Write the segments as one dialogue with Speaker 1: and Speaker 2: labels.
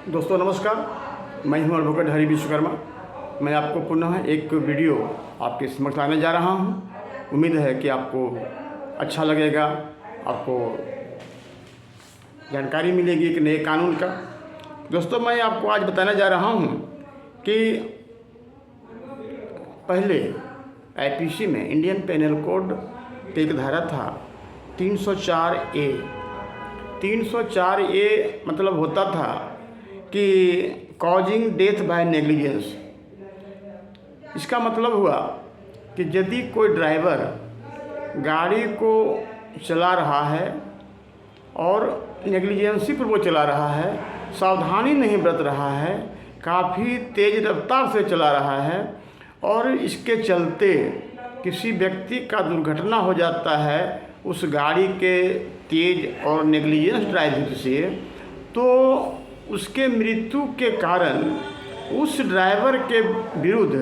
Speaker 1: दोस्तों नमस्कार, मैं हूं एडवोकेट हरि विश्वकर्मा। मैं आपको पुनः एक वीडियो आपके समक्ष लाने जा रहा हूं। उम्मीद है कि आपको अच्छा लगेगा, आपको जानकारी मिलेगी एक नए कानून का। दोस्तों मैं आपको आज बताने जा रहा हूं कि पहले आईपीसी में इंडियन पेनल कोड पे एक धारा था 304A। 304A मतलब होता था कि कॉजिंग डेथ बाय नेग्लिजेंस। इसका मतलब हुआ कि यदि कोई ड्राइवर गाड़ी को चला रहा है और नेग्लिजेंसी पर वो चला रहा है, सावधानी नहीं बरत रहा है, काफ़ी तेज़ रफ्तार से चला रहा है और इसके चलते किसी व्यक्ति का दुर्घटना हो जाता है उस गाड़ी के तेज़ और नेग्लिजेंस ड्राइविंग से, तो उसके मृत्यु के कारण उस ड्राइवर के विरुद्ध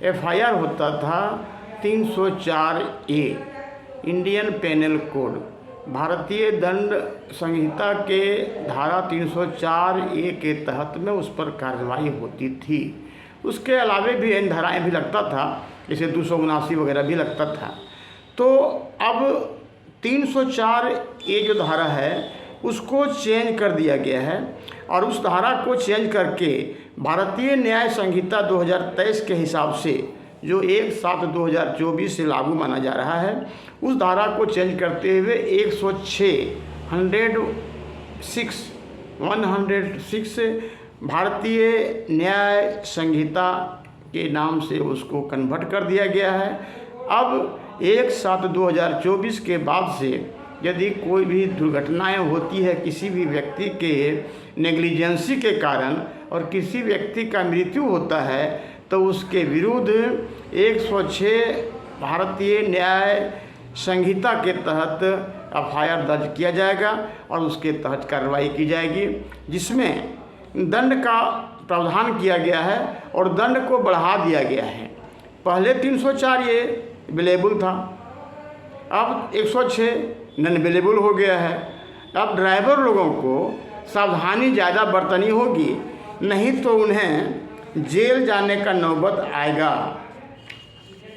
Speaker 1: एफआईआर होता था 304A। इंडियन पेनल कोड, भारतीय दंड संहिता के धारा 304A के तहत में उस पर कार्रवाई होती थी। उसके अलावे भी इन धाराएं भी लगता था, जैसे 279 वगैरह भी लगता था। तो अब 304A जो धारा है उसको चेंज कर दिया गया है और उस धारा को चेंज करके भारतीय न्याय संहिता 2023 के हिसाब से जो 1/7/2024 से लागू माना जा रहा है, उस धारा को चेंज करते हुए 106 भारतीय न्याय संहिता के नाम से उसको कन्वर्ट कर दिया गया है। अब 1/7/2024 के बाद से यदि कोई भी दुर्घटनाएं होती है किसी भी व्यक्ति के नेग्लिजेंसी के कारण और किसी व्यक्ति का मृत्यु होता है, तो उसके विरुद्ध 106 भारतीय न्याय संहिता के तहत एफआईआर दर्ज किया जाएगा और उसके तहत कार्रवाई की जाएगी, जिसमें दंड का प्रावधान किया गया है और दंड को बढ़ा दिया गया है। पहले 304A अवेलेबल था, अब 106 नॉन अवेलेबल हो गया है। अब ड्राइवर लोगों को सावधानी ज़्यादा बरतनी होगी, नहीं तो उन्हें जेल जाने का नौबत आएगा।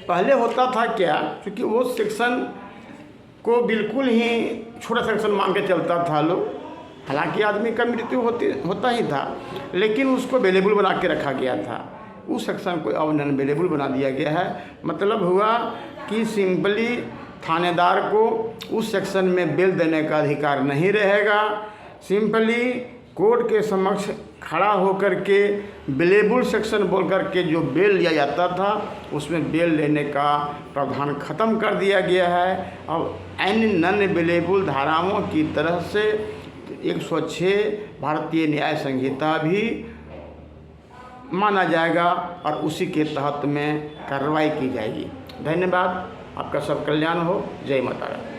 Speaker 1: पहले होता था क्या, क्योंकि वो सेक्शन को बिल्कुल ही छोटा सेक्शन मान के चलता था लोग, हालांकि आदमी का मृत्यु होता ही था, लेकिन उसको अवेलेबल बना के रखा गया था। उस सेक्शन को अब नॉन अवेलेबल बना दिया गया है। मतलब हुआ कि सिंपली थानेदार को उस सेक्शन में बेल देने का अधिकार नहीं रहेगा। सिंपली कोर्ट के समक्ष खड़ा होकर के अवेलेबल सेक्शन बोल कर के जो बेल लिया जाता था उसमें बेल लेने का प्रावधान ख़त्म कर दिया गया है। अब नॉन अवेलेबल धाराओं की तरह से 106 भारतीय न्याय संहिता भी माना जाएगा और उसी के तहत में कार्रवाई की जाएगी। धन्यवाद, आपका सब कल्याण हो। जय माता दी।